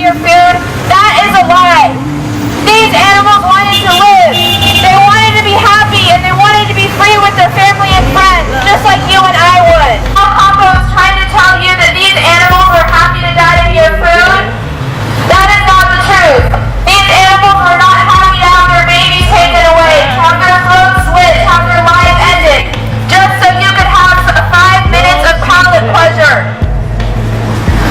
your food, that is a lie. These animals wanted to live. They wanted to be happy and they wanted to be free with their family and friends, just like you and I would. Papa was trying to tell you that these animals were happy to die to your food. That is not the truth. These animals were not happy to have their babies taken away, to have their throats slit, to have their lives ended, just so you could have 5 minutes of palate pleasure.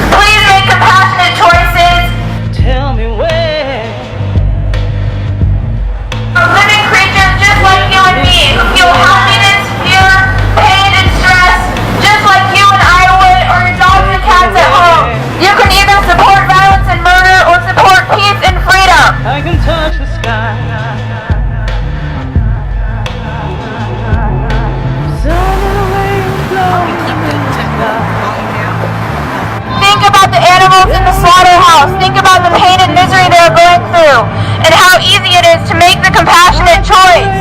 Please make compassionate choices. Tell me where. Living creatures just like you and me, who feel happiness, fear, pain, and stress, just like you and I would, or your dogs and cats at home. You can either support violence and murder or support peace and freedom. I can touch the sky. Think about the animals in the slaughterhouse. Think about the pain and misery they're going through, and how easy it is to make the compassionate choice.